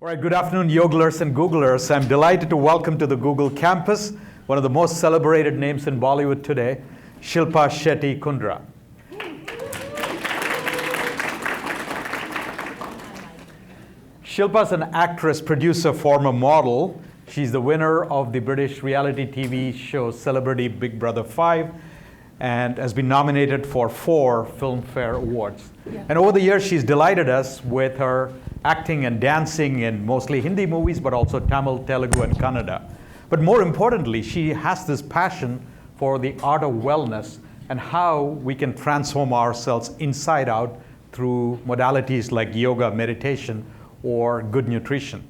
All right, good afternoon, Yoglers and Googlers. I'm delighted to welcome to the Google campus one of the most celebrated names in Bollywood today, Shilpa Shetty Kundra. Shilpa's an actress, producer, former model. She's the winner of the British reality TV show Celebrity Big Brother 5 and has been nominated for 4 Filmfare Awards. Yeah. And over the years, she's delighted us with her acting and dancing in mostly Hindi movies, but also Tamil, Telugu, and Kannada. But more importantly, she has this passion for the art of wellness and how we can transform ourselves inside out through modalities like yoga, meditation, or good nutrition,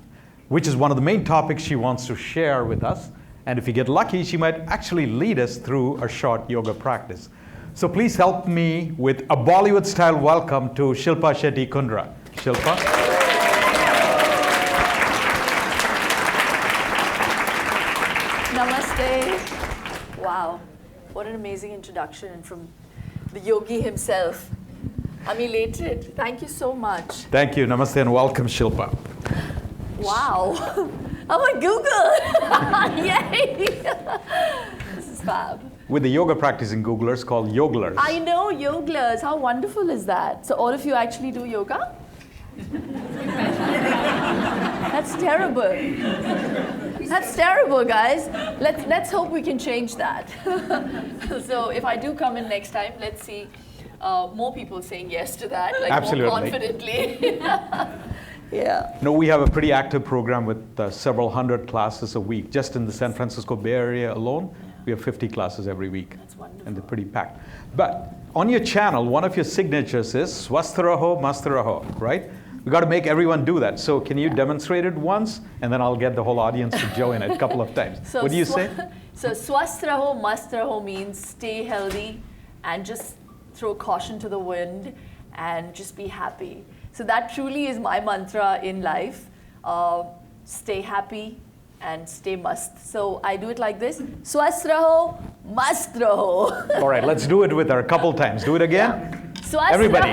which is one of the main topics she wants to share with us. And if you get lucky, she might actually lead us through a short yoga practice. So please help me with a Bollywood-style welcome to Shilpa Shetty Kundra. Shilpa. Namaste. Wow, what an amazing introduction, and from the yogi himself. I'm elated. Thank you so much. Thank you. Namaste and welcome, Shilpa. Wow. I'm on Google. Yay. This is fab. With the yoga practicing Googlers called Yoglers. I know, Yoglers. How wonderful is that? So all of you actually do yoga? That's terrible. That's terrible, guys. Let's hope we can change that. So if I do come in next time, let's see more people saying yes to that, like Absolutely. more confidently. Yeah. No, we have a pretty active program with several hundred classes a week. Just in the San Francisco Bay Area alone, we have 50 classes every week. That's wonderful. And they're pretty packed. But on your channel, one of your signatures is Swastharaho Mastaraho, right? We got to make everyone do that. So can you demonstrate it once? And then I'll get the whole audience to join it a couple of times. So what do you say? So Swastharaho Mastaraho means stay healthy and just throw caution to the wind and just be happy. So that truly is my mantra in life. Stay happy and stay mast. So I do it like this. Swasthraho, mast raho. All right, let's do it with her a couple times. Do it again. Swasthraho, Everybody.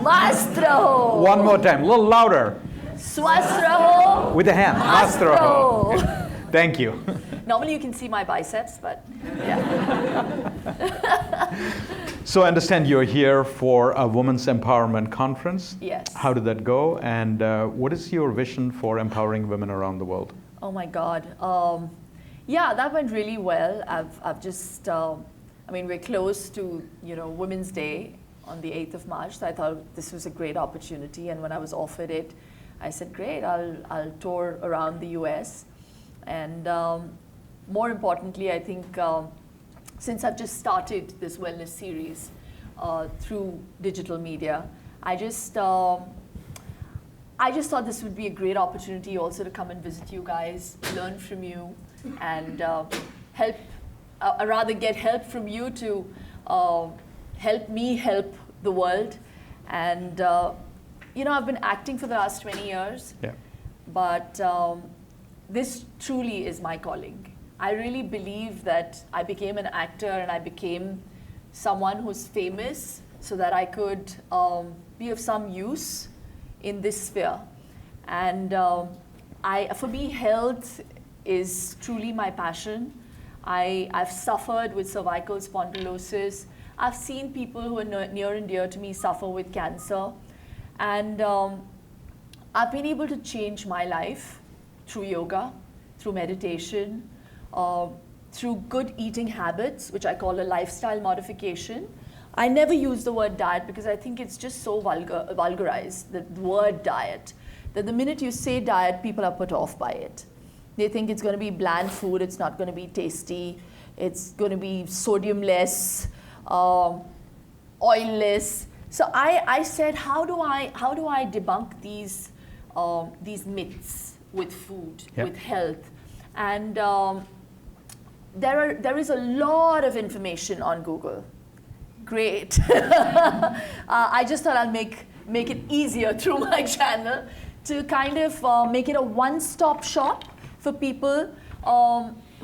mast raho. One more time, a little louder. Swasthraho, With the hand. mast Mastaraho. raho. Thank you. Normally you can see my biceps, but yeah. So I understand you're here for a women's empowerment conference. Yes. How did that go? And what is your vision for empowering women around the world? Oh my God. Yeah, that went really well. I've just, I mean, we're close to, Women's Day on the 8th of March. So I thought this was a great opportunity. And when I was offered it, I said, great, I'll tour around the US. And more importantly, I think since I've just started this wellness series through digital media, I just thought this would be a great opportunity also to come and visit you guys, learn from you, and help, rather get help from you to help me help the world. And I've been acting for the last 20 years, Yeah. but this truly is my calling. I really believe that I became an actor and I became someone who's famous so that I could be of some use in this sphere. And for me, health is truly my passion. I've suffered with cervical spondylosis. I've seen people who are near and dear to me suffer with cancer. And I've been able to change my life through yoga, through meditation, through good eating habits, which I call a lifestyle modification. I never use the word diet because I think it's just so vulgarized, the word diet, that the minute you say diet, people are put off by it. They think it's going to be bland food, it's not going to be tasty, it's going to be sodium-less, oil-less. So I said, how do I debunk these myths with food, Yep. with health? And there is a lot of information on Google. Great. I just thought I'll make it easier through my channel to kind of make it a one-stop shop for people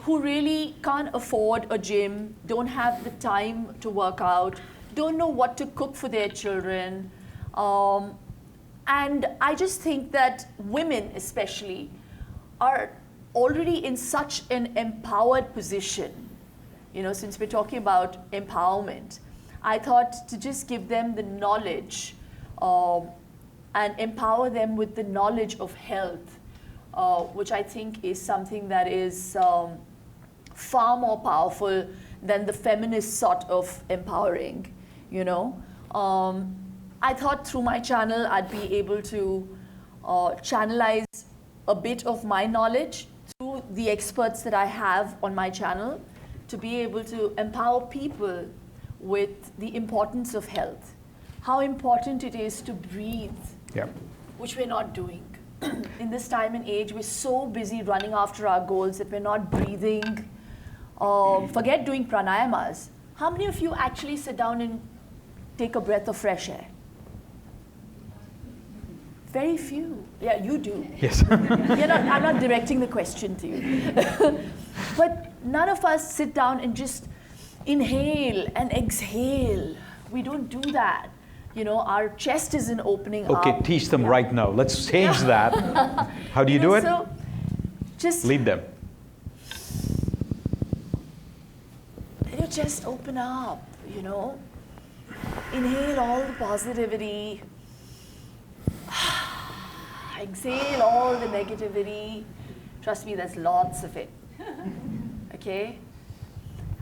who really can't afford a gym, don't have the time to work out, don't know what to cook for their children, And I just think that women especially are already in such an empowered position. You know, since we're talking about empowerment, I thought to just give them the knowledge and empower them with the knowledge of health, which I think is something that is far more powerful than the feminist sort of empowering, you know. I thought through my channel I'd be able to channelize a bit of my knowledge through the experts that I have on my channel to be able to empower people with the importance of health, how important it is to breathe, which we're not doing. In this time and age, we're so busy running after our goals that we're not breathing. Forget doing pranayamas. How many of you actually sit down and take a breath of fresh air? Very few. Yeah, you do. Yes. I'm not directing the question to you. But none of us sit down and just inhale and exhale. We don't do that. You know, our chest isn't opening up. Okay, teach them right now. Let's change that. How do you do it? So just lead them. Let your chest open up, you know. Inhale all the positivity. Exhale all the negativity. Trust me, there's lots of it. Okay?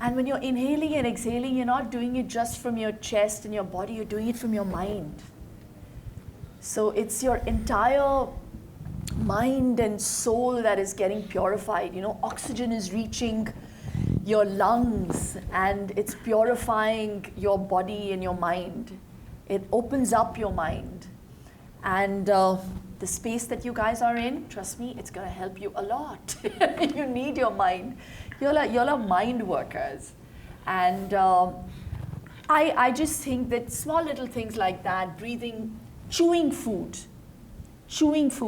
And when you're inhaling and exhaling, you're not doing it just from your chest and your body, you're doing it from your mind. So it's your entire mind and soul that is getting purified. You know, oxygen is reaching your lungs and it's purifying your body and your mind. It opens up your mind. And the space that you guys are in, trust me, it's going to help you a lot. You need your mind. You're mind workers. And I just think that small little things like that, breathing, chewing food.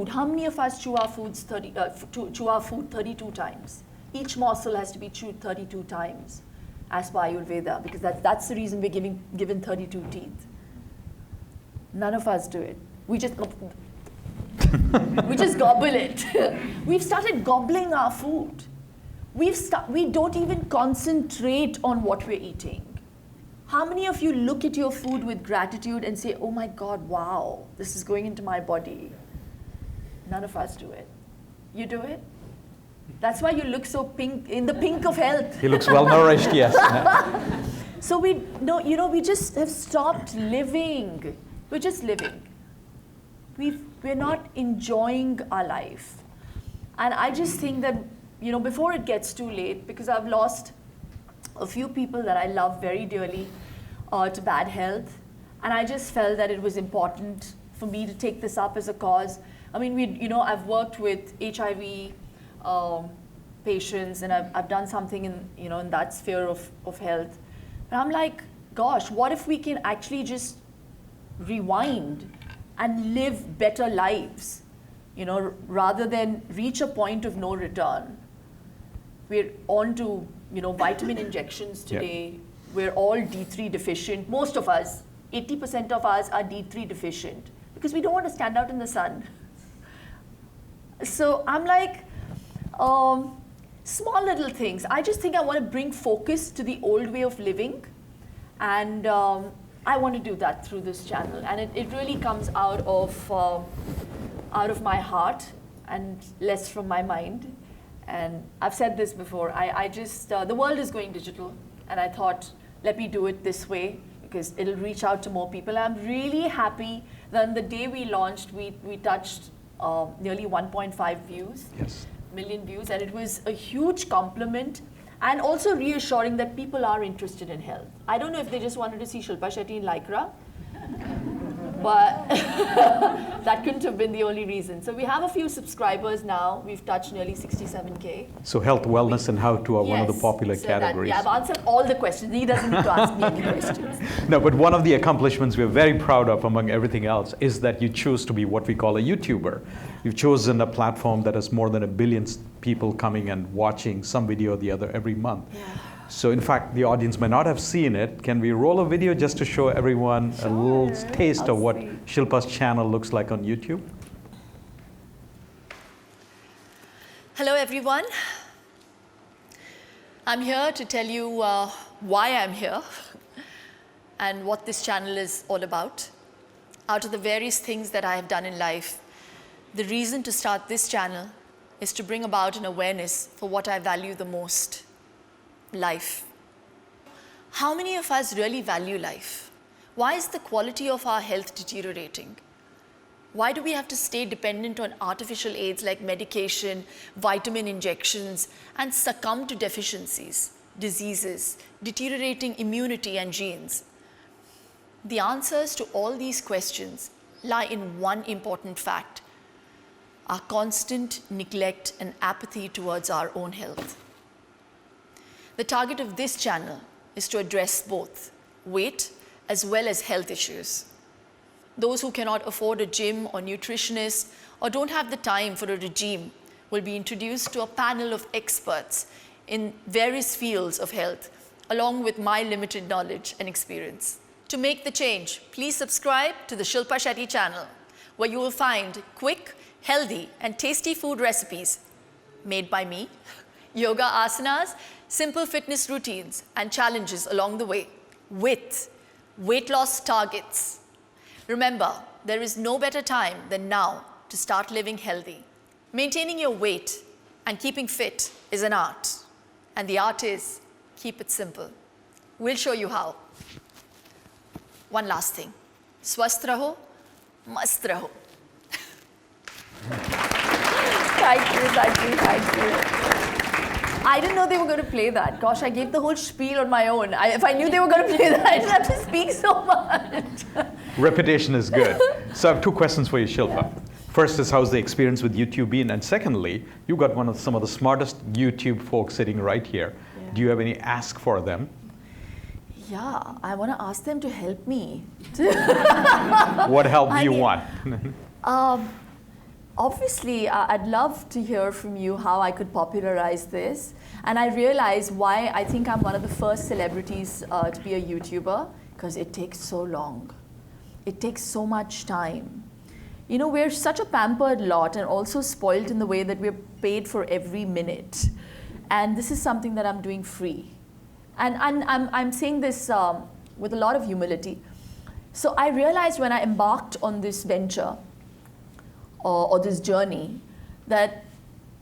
How many of us chew our food 32 times? Each morsel has to be chewed 32 times as per Ayurveda, because that's the reason we're given 32 teeth. None of us do it. We just gobble it. We've started gobbling our food. We don't even concentrate on what we're eating. How many of you look at your food with gratitude and say, oh my God, wow, this is going into my body? None of us do it. You do it? That's why you look so pink, in the pink of health. He looks well nourished, yes. So we just have stopped living. We're just living. We're not enjoying our life. And I just think that, you know, before it gets too late, because I've lost a few people that I love very dearly to bad health, and I just felt that it was important for me to take this up as a cause. I mean, I've worked with HIV patients, and I've done something in that sphere of health. And I'm like, gosh, what if we can actually just rewind and live better lives, you know, rather than reach a point of no return. We're on to, vitamin injections today. Yep. We're all D3 deficient. Most of us, 80% of us are D3 deficient because we don't want to stand out in the sun. So I'm like, small little things. I just think I want to bring focus to the old way of living, and I want to do that through this channel, and it really comes out of my heart and less from my mind. And I've said this before, I just, the world is going digital, and I thought, let me do it this way because it'll reach out to more people. I'm really happy that on the day we launched, we touched nearly 1.5 million views, and it was a huge compliment. And also reassuring that people are interested in health. I don't know if they just wanted to see Shilpa Shetty in Lycra, but that couldn't have been the only reason. So we have a few subscribers now. We've touched nearly 67K. So health, wellness, and how-to are one of the popular categories. I've answered all the questions. He doesn't need to ask me any questions. No, but one of the accomplishments we're very proud of, among everything else, is that you choose to be what we call a YouTuber. You've chosen a platform that has more than 1 billion people coming and watching some video or the other every month. Yeah. So in fact, the audience may not have seen it. Can we roll a video just to show everyone a little taste of what Shilpa's channel looks like on YouTube? Hello, everyone. I'm here to tell you why I'm here and what this channel is all about. Out of the various things that I have done in life, the reason to start this channel is to bring about an awareness for what I value the most, life. How many of us really value life? Why is the quality of our health deteriorating? Why do we have to stay dependent on artificial aids like medication, vitamin injections, and succumb to deficiencies, diseases, deteriorating immunity and genes? The answers to all these questions lie in one important fact: our constant neglect and apathy towards our own health. The target of this channel is to address both weight as well as health issues. Those who cannot afford a gym or nutritionist or don't have the time for a regime will be introduced to a panel of experts in various fields of health, along with my limited knowledge and experience. To make the change, please subscribe to the Shilpa Shetty channel, where you will find quick, healthy, and tasty food recipes made by me, yoga asanas, simple fitness routines, and challenges along the way, with weight loss targets. Remember, there is no better time than now to start living healthy. Maintaining your weight and keeping fit is an art, and the art is keep it simple. We'll show you how. One last thing, swasth raho, mast raho. Thank you. I didn't know they were going to play that. Gosh, I gave the whole spiel on my own. If I knew they were going to play that, I didn't have to speak so much. Repetition is good. So I have two questions for you, Shilpa. Yeah. First is, how's the experience with YouTube been? And secondly, you got some of the smartest YouTube folks sitting right here. Yeah. Do you have any ask for them? Yeah, I want to ask them to help me. What help do you want? Obviously, I'd love to hear from you how I could popularize this. And I realize why I think I'm one of the first celebrities to be a YouTuber, because it takes so long. It takes so much time. You know, we're such a pampered lot and also spoiled in the way that we're paid for every minute. And this is something that I'm doing free. And I'm saying this with a lot of humility. So I realized when I embarked on this venture, or this journey, that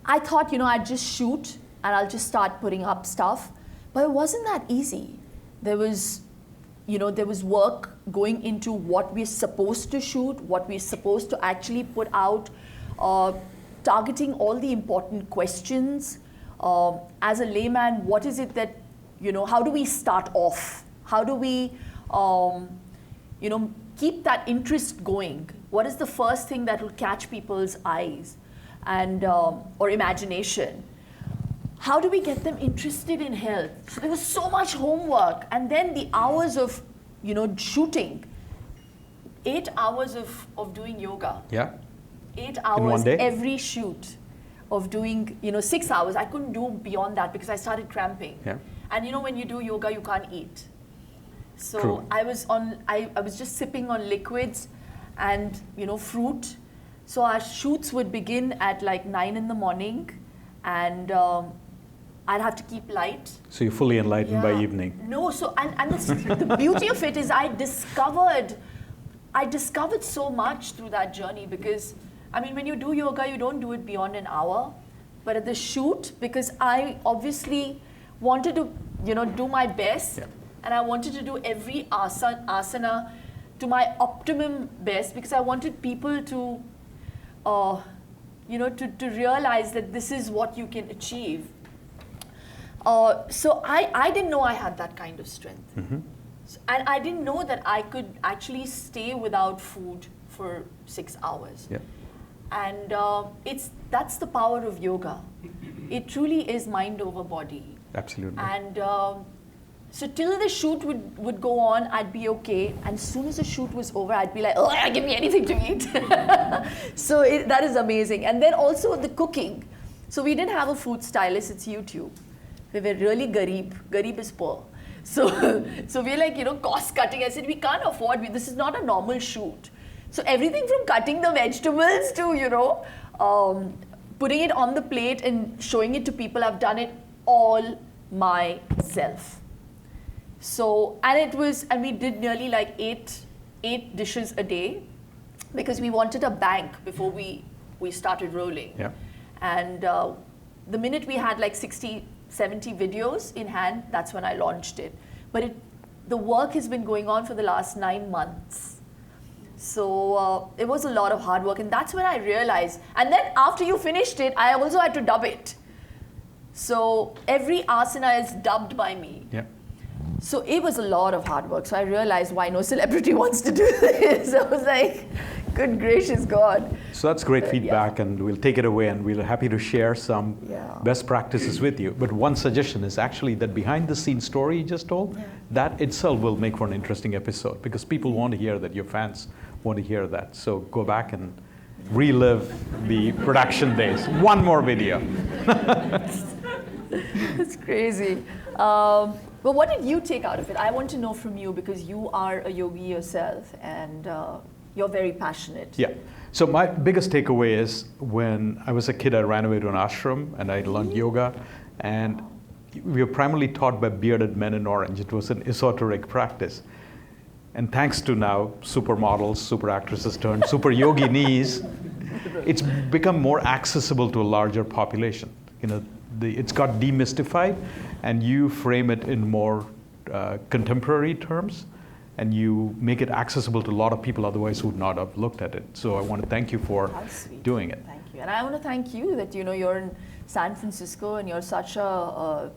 I thought, you know, I'd just shoot and I'll just start putting up stuff. But it wasn't that easy. There was work going into what we're supposed to shoot, what we're supposed to actually put out, targeting all the important questions. As a layman, what is it that, you know, how do we start off? How do we, keep that interest going? What is the first thing that will catch people's eyes and or imagination? How do we get them interested in health? So there was so much homework, and then the hours of, you know, shooting. 8 hours of doing yoga. Yeah. 8 hours every shoot of doing, 6 hours. I couldn't do beyond that because I started cramping. Yeah. And you know, when you do yoga, you can't eat. So True. I was just sipping on liquids and, fruit. So our shoots would begin at like 9 in the morning, and I'd have to keep light. So you're fully enlightened by evening. No, so and the beauty of it is I discovered so much through that journey, because I mean, when you do yoga, you don't do it beyond an hour. But at the shoot, because I obviously wanted to, do my best, and I wanted to do every asana to my optimum best, because I wanted people to, to realize that this is what you can achieve. So I didn't know I had that kind of strength. Mm-hmm. And I didn't know that I could actually stay without food for 6 hours. Yeah. And that's the power of yoga. It truly is mind over body. Absolutely. And so till the shoot would go on, I'd be okay. And as soon as the shoot was over, I'd be like, oh, give me anything to eat. So that is amazing. And then also the cooking. So we didn't have a food stylist, it's YouTube. We were really garib. Garib is poor. So, so we're like, cost cutting. I said, we can't afford, this is not a normal shoot. So everything from cutting the vegetables to, putting it on the plate and showing it to people, I've done it all myself. So, and we did nearly like eight dishes a day because we wanted a bank before we started rolling. Yeah. And the minute we had like 60, 70 videos in hand, that's when I launched it. But the work has been going on for the last 9 months. So it was a lot of hard work, and that's when I realized. And then after you finished it, I also had to dub it. So every asana is dubbed by me. Yeah. So it was a lot of hard work. So I realized why no celebrity wants to do this. I was like, good gracious God. So that's great feedback, and we'll take it away, and we're happy to share some best practices with you. But one suggestion is actually that behind the scenes story you just told, that itself will make for an interesting episode, because people want to hear that, your fans want to hear that. So go back and relive the production days. One more video. It's crazy. But what did you take out of it? I want to know from you, because you are a yogi yourself, and you're very passionate. Yeah. So my biggest takeaway is, when I was a kid, I ran away to an ashram and I learned yoga, and we were primarily taught by bearded men in orange. It was an esoteric practice. And thanks to now supermodels, super actresses turned super yoginis, it's become more accessible to a larger population. It's got demystified, and you frame it in more contemporary terms, and you make it accessible to a lot of people otherwise who would not have looked at it. So I want to thank you for doing it. Thank you. And I want to thank you that you're in San Francisco, and you're such a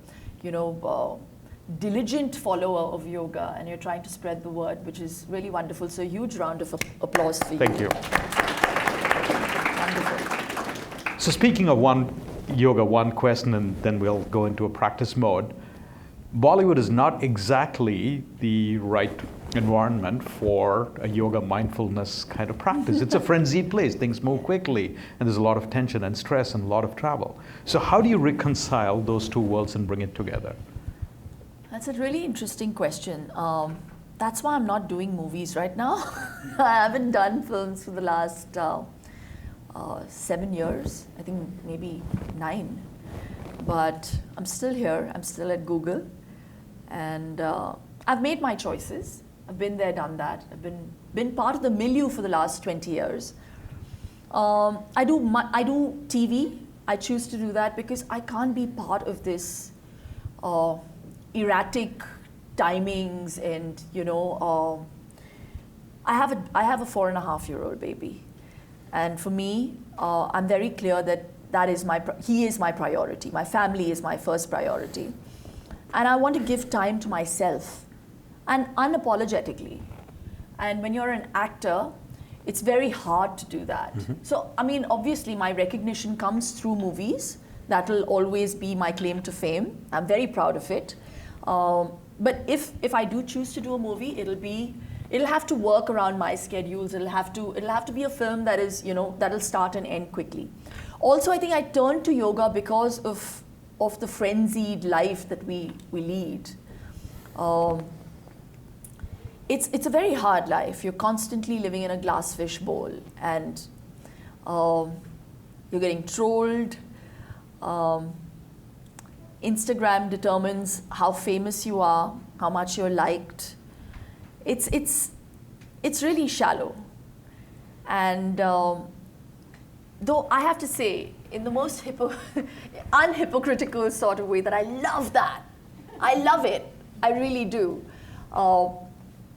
diligent follower of yoga, and you're trying to spread the word, which is really wonderful. So a huge round of applause for you. Thank you. Wonderful. So speaking of one question, and then we'll go into a practice mode. Bollywood is not exactly the right environment for a yoga mindfulness kind of practice. It's a frenzied place. Things move quickly, and there's a lot of tension and stress and a lot of travel. So how do you reconcile those two worlds and bring it together? That's a really interesting question. That's why I'm not doing movies right now. I haven't done films for the last 7 years, I think maybe 9. But I'm still here. I'm still at Google. And I've made my choices. I've been there, done that. I've been part of the milieu for the last 20 years. I do TV. I choose to do that because I can't be part of this erratic timings, and I have a 4.5-year-old baby, and for me, I'm very clear that he is my priority. My family is my first priority, and I want to give time to myself, and unapologetically. And when you're an actor, it's very hard to do that. Mm-hmm. So, I mean, obviously my recognition comes through movies. That will always be my claim to fame. I'm very proud of it. But if I do choose to do a movie, it'll have to work around my schedules. It'll have to be a film that is, that'll start and end quickly. Also, I think I turned to yoga because of the frenzied life that we lead. It's a very hard life. You're constantly living in a glass fish bowl, and you're getting trolled. Instagram determines how famous you are, how much you're liked. It's really shallow. And though I have to say, in the most unhypocritical sort of way, that I love that. I love it. I really do.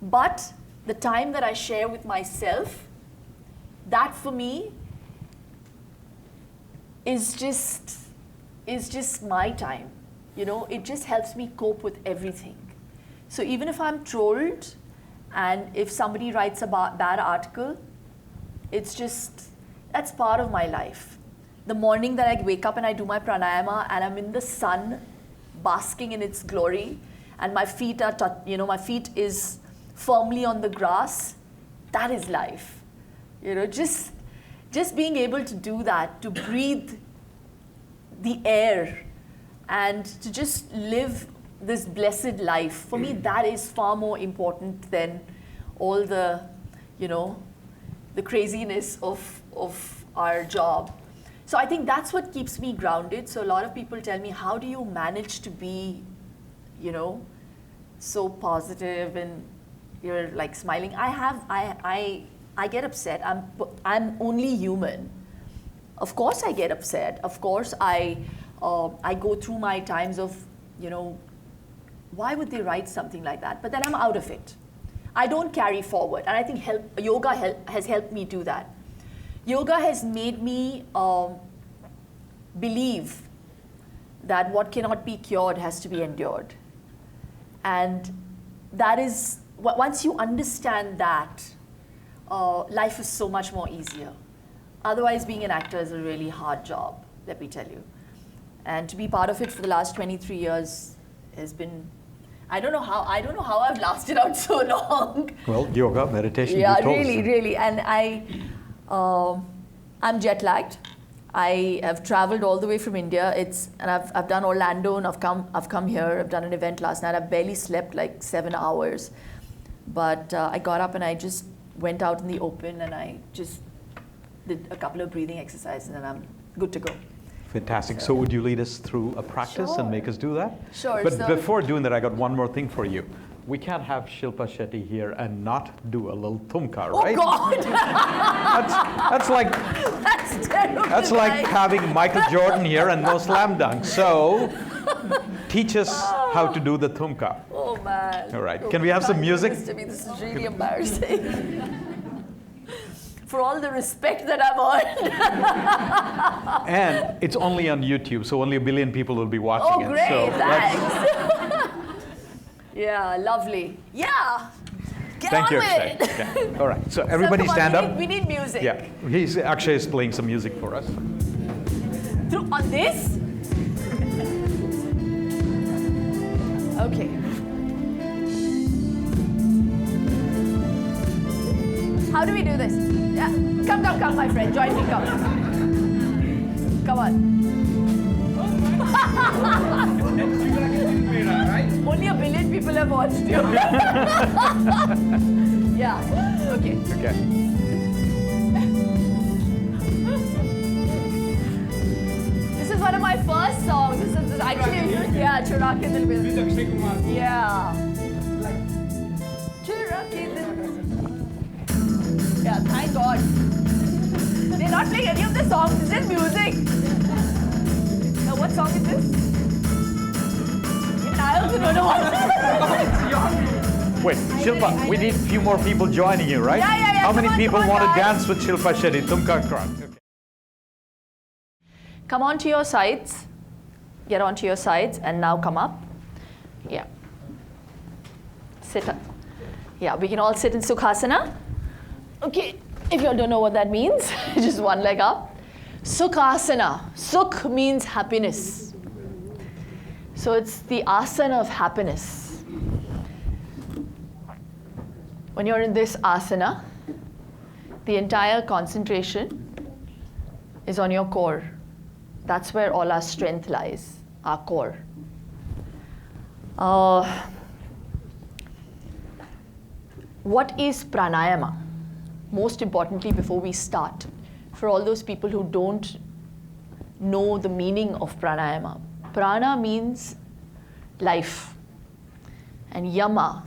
But the time that I share with myself, that for me is just my time. It just helps me cope with everything. So even if I'm trolled, and if somebody writes a bad article, that's part of my life. The morning that I wake up and I do my pranayama, and I'm in the sun, basking in its glory, and my feet my feet is firmly on the grass, that is life. Just being able to do that, to breathe the air and to just live this blessed life. For me, that is far more important than all the, the craziness of our job. So I think that's what keeps me grounded. So a lot of people tell me, how do you manage to be, so positive and you're like smiling? I get upset. I'm only human. Of course I get upset. Of course I go through my times of, why would they write something like that? But then I'm out of it. I don't carry forward. And I think yoga has helped me do that. Yoga has made me believe that what cannot be cured has to be endured. And that is, once you understand that, life is so much more easier. Otherwise, being an actor is a really hard job, let me tell you. And to be part of it for the last 23 years has been, I don't know how I've lasted out so long. Well, yoga, meditation, yeah, you told us. really. And I'm jet lagged. I have traveled all the way from India. And I've done Orlando, and I've come here. I've done an event last night. I've barely slept like 7 hours, but I got up and I just went out in the open and I just did a couple of breathing exercises and I'm good to go. Fantastic. So would you lead us through a practice and make us do that? Sure. But before doing that, I got one more thing for you. We can't have Shilpa Shetty here and not do a little tumka, right? Oh God! That's like That's terrible. That's like having Michael Jordan here and no slam dunk. So teach us how to do the tumka. Oh man. All right. Can we have some music? This is really embarrassing. For all the respect that I've earned. And it's only on YouTube, so only 1 billion people will be watching it. Oh great, So thanks. Yeah, lovely. Yeah. Get thank on you, with Akshay. it. Okay. All right. So everybody come on, stand up. We need music. Yeah. Akshay is playing some music for us. On this? Okay. How do we do this? Yeah. Come, my friend. Join me, come. Come on. Only 1 billion people have watched you. Yeah. Okay. Okay. This is one of my first songs. This is actually, yeah, Chura Ke Dil Mein. Yeah. Chura Ke Dil. Yeah, thank God. They're not playing any of the songs. This is music. Now, what song is this? Even I also don't know what. Wait, Shilpa, we need a few more people joining you, right? Yeah. How many people want to guys. dance with Shilpa Shetty? Tumka crowd. Okay. Come onto your sides. Get onto your sides and now come up. Yeah. Sit up. Yeah, we can all sit in Sukhasana. Okay, if you all don't know what that means, just one leg up. Sukhasana. Sukh means happiness. So it's the asana of happiness. When you're in this asana, the entire concentration is on your core. That's where all our strength lies, our core. What is pranayama? Most importantly, before we start, for all those people who don't know the meaning of pranayama, prana means life, and yama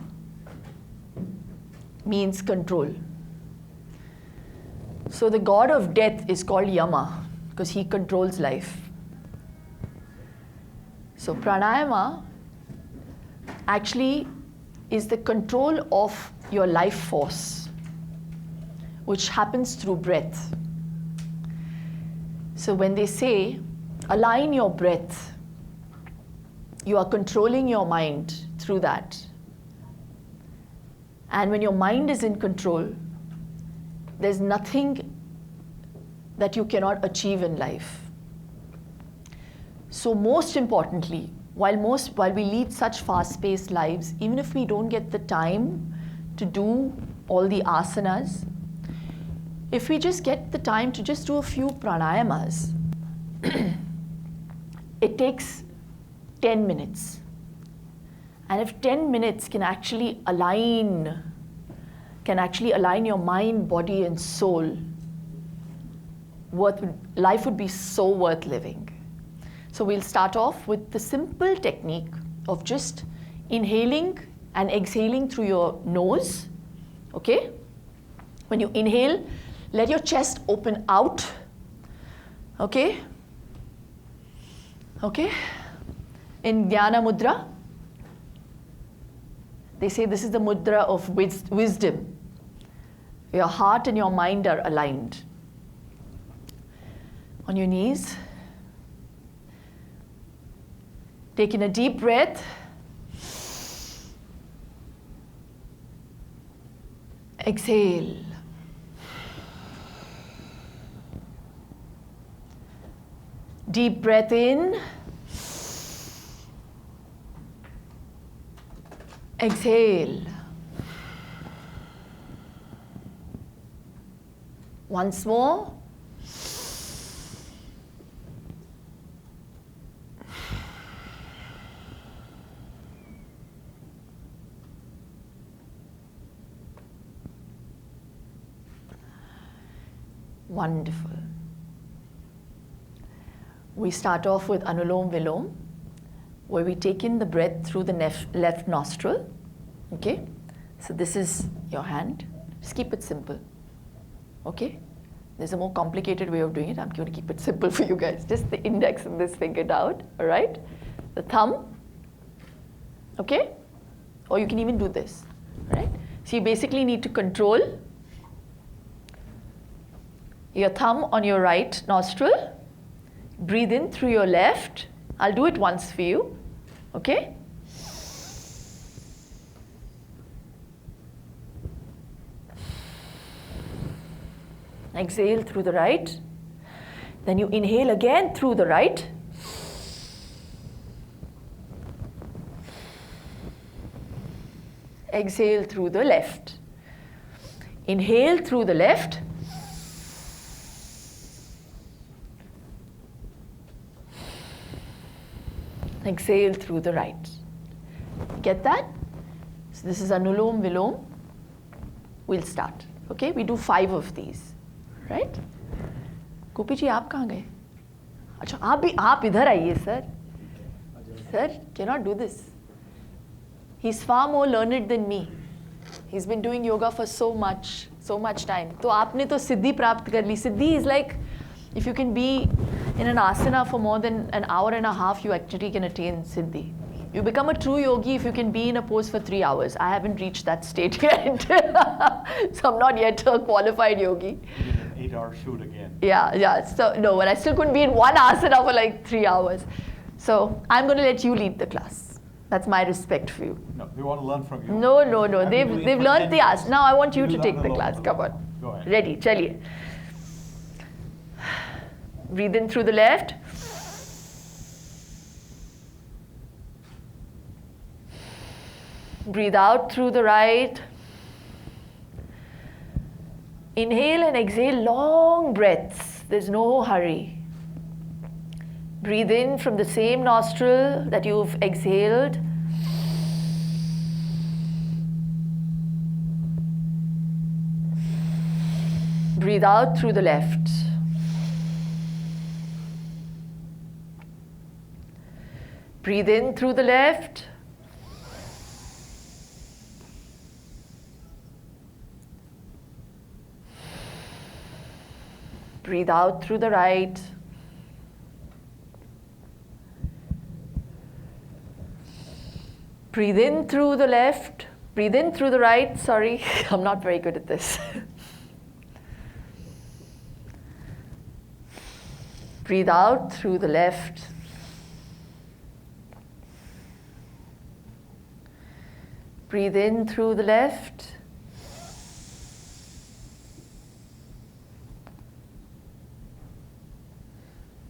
means control. So the god of death is called Yama because he controls life. So pranayama actually is the control of your life force, which happens through breath. So when they say, align your breath, you are controlling your mind through that. And when your mind is in control, there's nothing that you cannot achieve in life. So most importantly, while we lead such fast-paced lives, even if we don't get the time to do all the asanas, if we just get the time to just do a few pranayamas, it takes 10 minutes. And if 10 minutes can actually align your mind, body, and soul, life would be so worth living. So we'll start off with the simple technique of just inhaling and exhaling through your nose, okay? When you inhale, let your chest open out, okay? Okay? In Dhyana Mudra, they say this is the mudra of wisdom. Your heart and your mind are aligned. On your knees, take in a deep breath. Exhale. Deep breath in. Exhale. Once more. Wonderful. We start off with Anulom Vilom, where we take in the breath through the left nostril. Okay? So this is your hand. Just keep it simple. Okay? There's a more complicated way of doing it. I'm going to keep it simple for you guys. Just the index and this finger down. All right? The thumb. Okay? Or you can even do this. All right? So you basically need to control your thumb on your right nostril. Breathe in through your left. I'll do it once for you. Okay? Exhale through the right. Then you inhale again through the right. Exhale through the left. Inhale through the left. Exhale through the right. Get that? So this is Anulom Vilom. We'll start. Okay? We do 5 of these. Right? Gopi ji, आप कहाँ गए? अच्छा, आप इधर आइए, sir. Sir, cannot do this. He's far more learned than me. He's been doing yoga for so much time. तो आपने तो सिद्धि प्राप्त कर ली. Siddhi is like, if you can be in an asana for more than an hour and a half, you actually can attain siddhi. You become a true yogi if you can be in a pose for 3 hours. I haven't reached that state yet. So I'm not yet a qualified yogi. 8-hour shoot again. Yeah. So no, but I still couldn't be in one asana for like 3 hours. So I'm going to let you lead the class. That's my respect for you. No, we want to learn from you. No. They've learned the asana. Now I want you to take the class. Come on. Go ahead. Ready? Chaliye. Breathe in through the left. Breathe out through the right. Inhale and exhale long breaths. There's no hurry. Breathe in from the same nostril that you've exhaled. Breathe out through the left. Breathe in through the left. Breathe out through the right. Breathe in through the left. Breathe in through the right. Sorry, I'm not very good at this. Breathe out through the left. Breathe in through the left.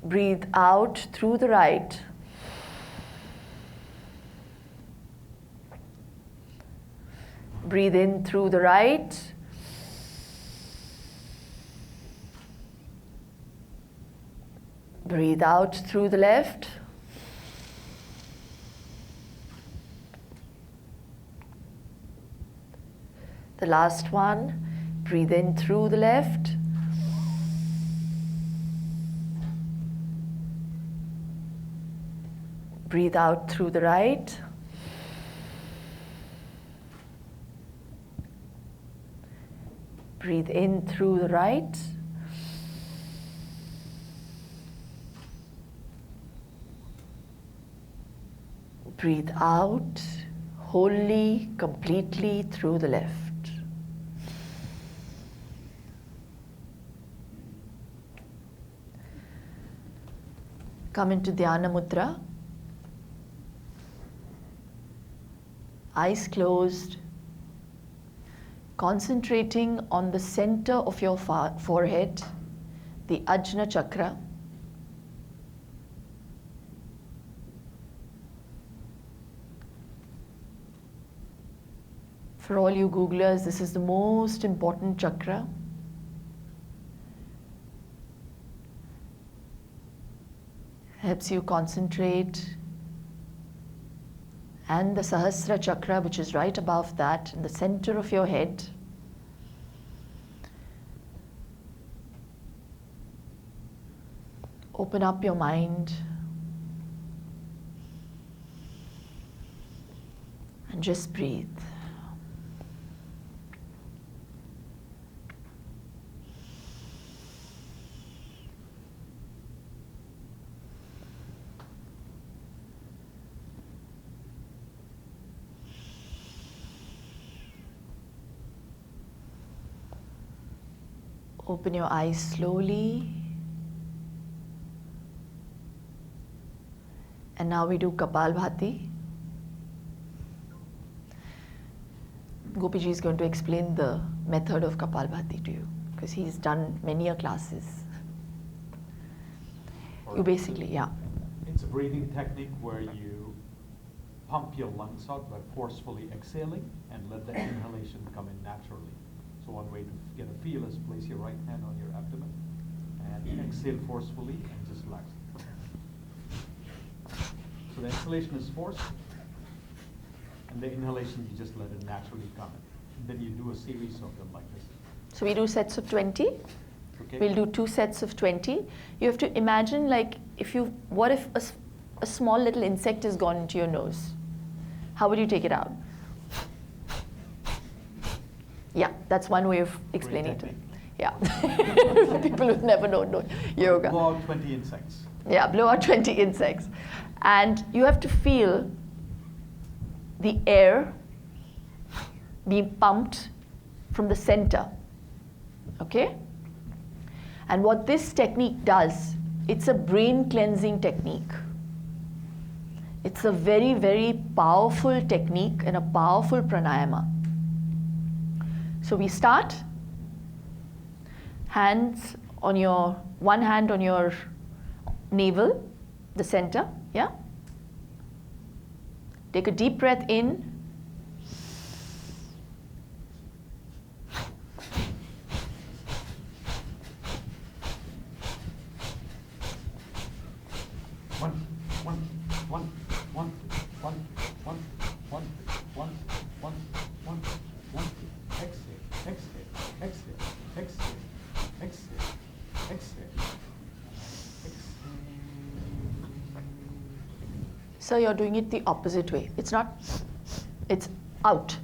Breathe out through the right. Breathe in through the right. Breathe out through the left. The last one. Breathe in through the left. Breathe out through the right. Breathe in through the right. Breathe out wholly, completely through the left. Come into Dhyana Mudra. Eyes closed. Concentrating on the center of your forehead, the Ajna Chakra. For all you Googlers, this is the most important chakra. Helps you concentrate. And the Sahasra Chakra, which is right above that, in the center of your head. Open up your mind and just breathe. Open your eyes slowly. And now we do Kapalbhati. Gopi ji is going to explain the method of Kapalbhati to you because he's done many classes. You basically, yeah. It's a breathing technique where you pump your lungs out by forcefully exhaling and let the inhalation come in naturally. So one way to get a feel is place your right hand on your abdomen and exhale forcefully and just relax. So the exhalation is forced and the inhalation you just let it naturally come in. And then you do a series of them like this. So we do sets of 20. Okay. We'll do 2 sets of 20. You have to imagine what if a small little insect has gone into your nose? How would you take it out? Yeah, that's one way of explaining it. Yeah. People who've never known yoga. Blow out 20 insects. Yeah, blow out 20 insects. And you have to feel the air being pumped from the center. Okay? And what this technique does, it's a brain cleansing technique. It's a very, very powerful technique and a powerful pranayama. So we start, hands on one hand on your navel, the center, yeah? Take a deep breath in. So you're doing it the opposite way. It's not, it's out.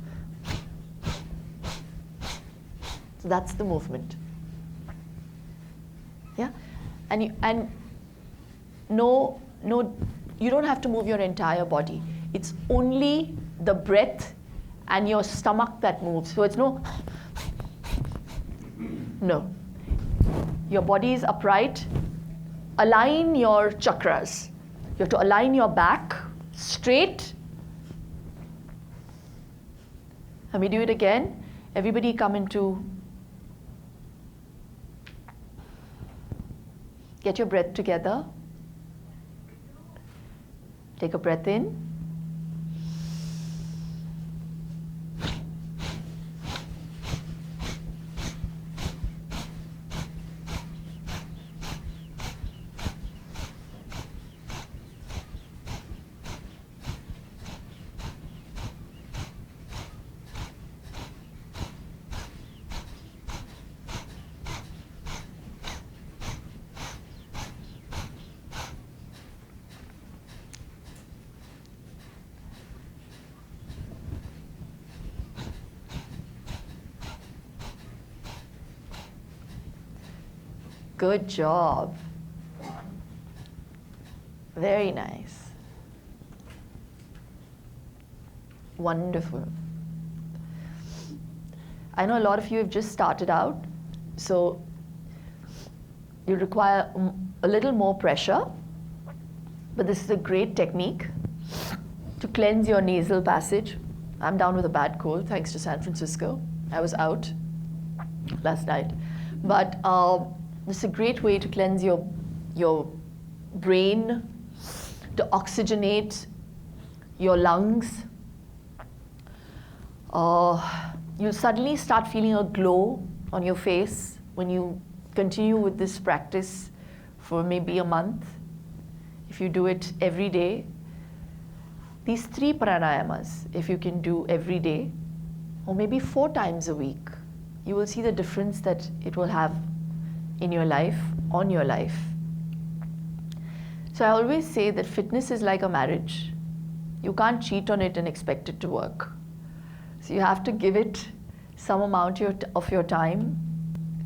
So that's the movement. Yeah? And no, you don't have to move your entire body. It's only the breath and your stomach that moves. So it's no. Your body is upright. Align your chakras. You have to align your back straight. Let me do it again. Everybody come into, get your breath together. Take a breath in. Good job. Very nice. Wonderful. I know a lot of you have just started out, so you require a little more pressure, but this is a great technique to cleanse your nasal passage. I'm down with a bad cold thanks to San Francisco. I was out last night. But this is a great way to cleanse your brain, to oxygenate your lungs. You'll suddenly start feeling a glow on your face when you continue with this practice for maybe a month. If you do it every day, these 3 pranayamas, if you can do every day, or maybe 4 times a week, you will see the difference that it will have in your life, on your life. So I always say that fitness is like a marriage. You can't cheat on it and expect it to work. So you have to give it some amount of your time,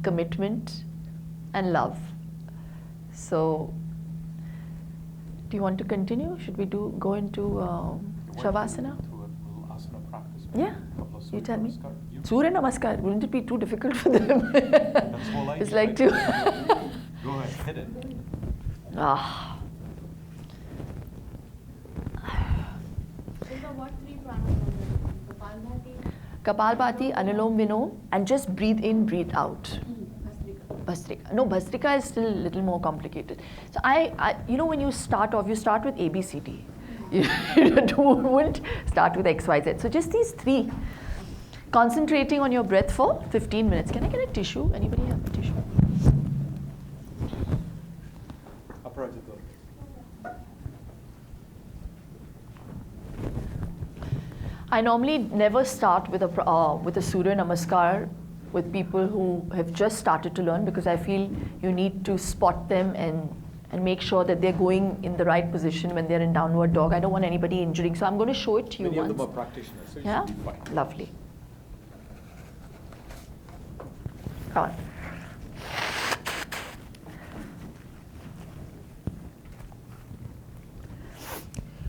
commitment, and love. So, do you want to continue? Should we go into Shavasana? Yeah, you tell me. Surya Namaskar, wouldn't it be too difficult for them? That's all I It's do. like to... Go ahead, hit it. Ah. Shilpa, what 3 pranayama? Kapalbhati, Anulom Vilom, and just breathe in, breathe out. Bhastrika. No, Bhastrika is still a little more complicated. So you know, when you start off, you start with A, B, C, D. You wouldn't start with X, Y, Z. So just these 3. Concentrating on your breath for 15 minutes. Can I get a tissue? Anybody have a tissue? I normally never start with a Surya Namaskar with people who have just started to learn, because I feel you need to spot them and make sure that they're going in the right position when they're in downward dog. I don't want anybody injuring, so I'm going to show it to you Many once. of them are practitioners, so you Yeah? should be fine. Lovely. Come on.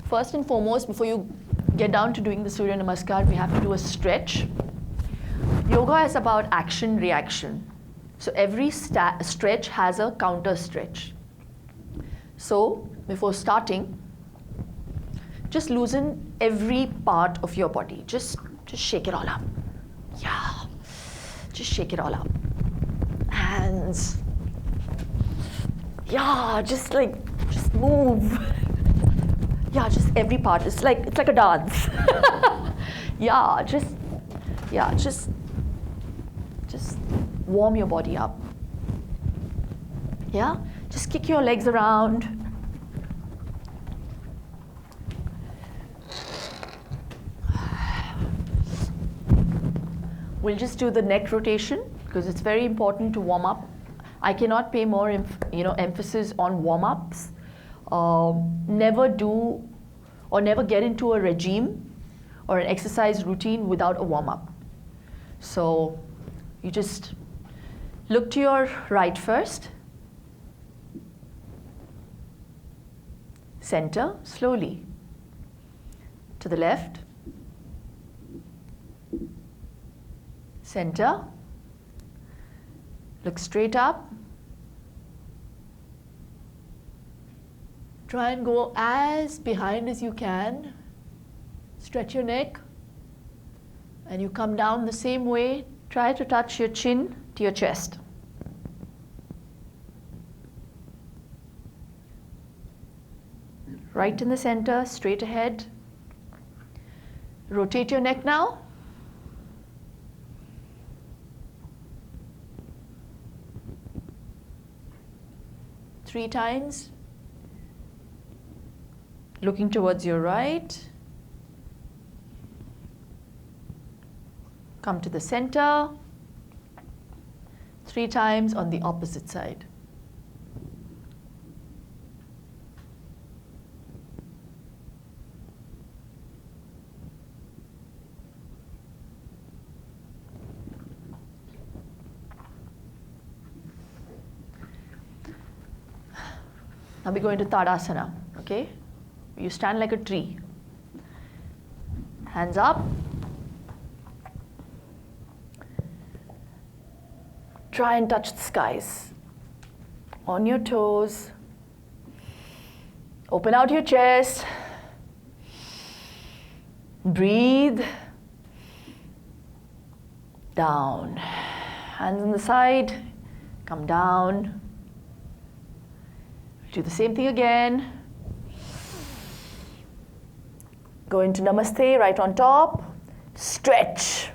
First and foremost, before you get down to doing the Surya Namaskar, we have to do a stretch. Yoga is about action, reaction. So every stretch has a counter stretch. So before starting, just loosen every part of your body. Just shake it all up. Yeah. Just shake it all up. Hands. Yeah, just move. Yeah, just every part. It's like a dance. Yeah, just warm your body up. Yeah, just kick your legs around. We'll just do the neck rotation because it's very important to warm up. I cannot pay more emphasis on warm-ups. Never do or never get into a regime or an exercise routine without a warm-up. So you just look to your right first, center slowly, to the left, center, look straight up. Try and go as behind as you can. Stretch your neck. And you come down the same way. Try to touch your chin to your chest. Right in the center, straight ahead. Rotate your neck now. Three times. Looking towards your right. Come to the center. 3 times on the opposite side. Now we go into Tadasana, okay? You stand like a tree. Hands up. Try and touch the skies. On your toes. Open out your chest. Breathe. Down. Hands on the side. Come down. Do the same thing again. Go into Namaste, right on top. Stretch.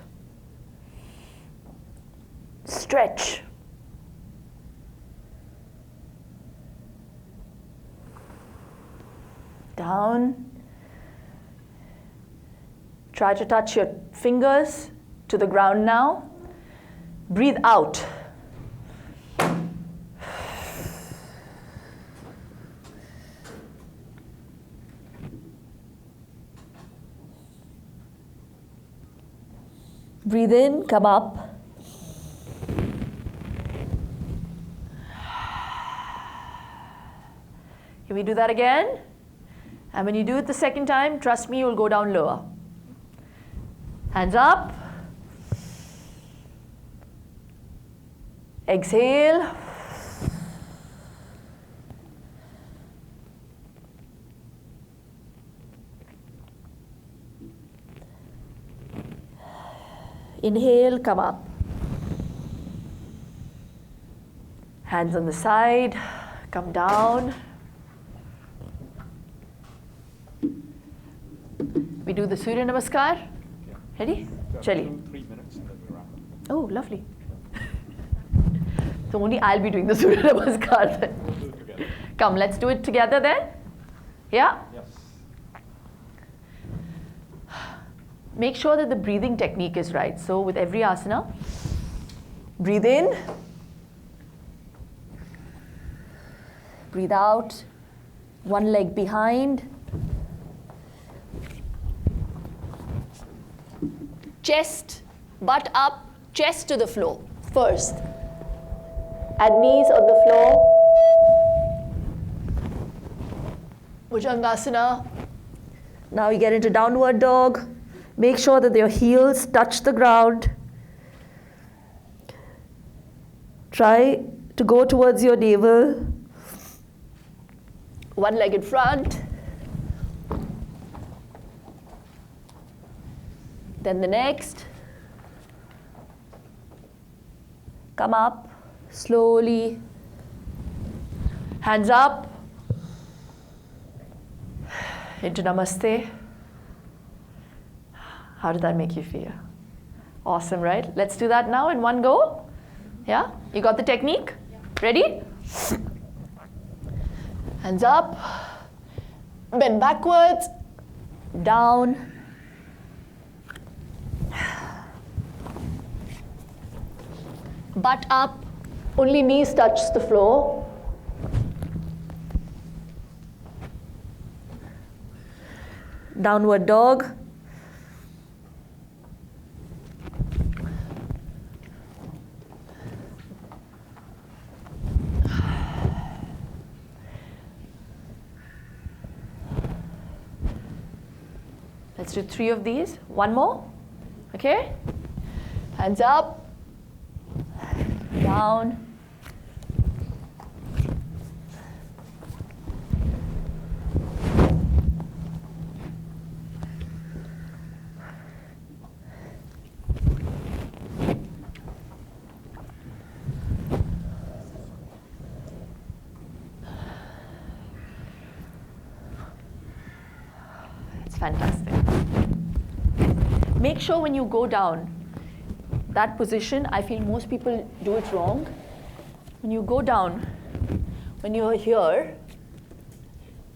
Stretch. Down. Try to touch your fingers to the ground now. Breathe out. Breathe in, come up. Can we do that again? And when you do it the second time, trust me, you'll go down lower. Hands up. Exhale. Inhale, come up. Hands on the side, come down. We do the Surya Namaskar. Yeah. Ready? Chali. 3 minutes and then we wrap up. Oh, lovely. So only I'll be doing the Surya Namaskar then. We'll do it together. Come, let's do it together then. Yeah? Yes. Make sure that the breathing technique is right. So with every asana, breathe in, breathe out, one leg behind, chest, butt up, chest to the floor first, and knees on the floor. Bhujangasana. Now you get into downward dog. Make sure that your heels touch the ground. Try to go towards your navel. One leg in front. Then the next. Come up slowly. Hands up. Into Namaste. How did that make you feel? Awesome, right? Let's do that now in one go. Yeah? You got the technique? Yeah. Ready? Hands up. Bend backwards. Down. Butt up. Only knees touch the floor. Downward dog. Let's do 3 of these. One more. Okay? Hands up. Down. It's fantastic. Make sure when you go down, that position, I feel most people do it wrong. When you go down, when you're here,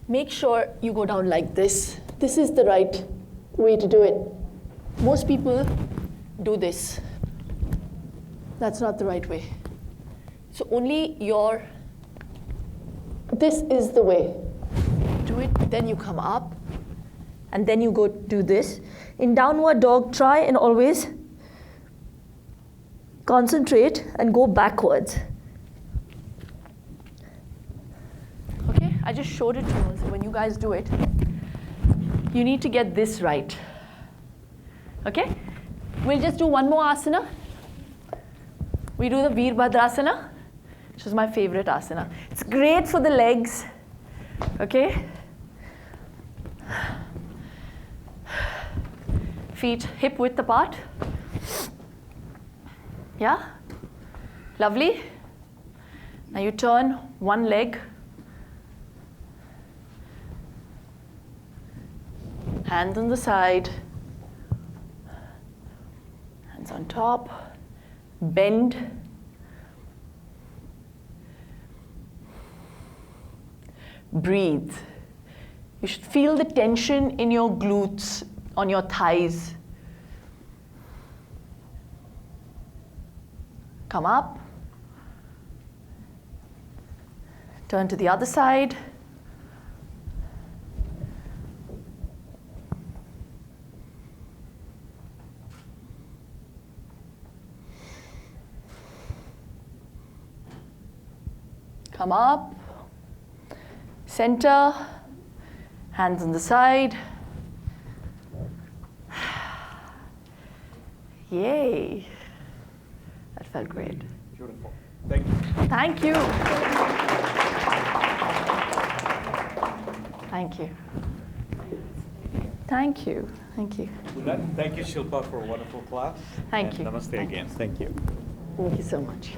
make sure you go down like this. This is the right way to do it. Most people do this. That's not the right way. So only this is the way. Do it, then you come up, and then you go do this. In downward dog, try and always concentrate and go backwards. Okay, I just showed it to you. So when you guys do it, you need to get this right. Okay? We'll just do one more asana. We do the Veerbhadrasana, which is my favorite asana. It's great for the legs. Okay? Feet hip width apart. Yeah? Lovely. Now you turn one leg. Hands on the side. Hands on top. Bend. Breathe. You should feel the tension in your glutes, on your thighs. Come up. Turn to the other side. Come up. Center. Hands on the side. Yay. That felt great. Beautiful. Thank you. Thank you. Thank you. Thank you. Thank you. With that, thank you, Shilpa, for a wonderful class. Thank And you. Namaste Thank again. Thank you. Thank you so much.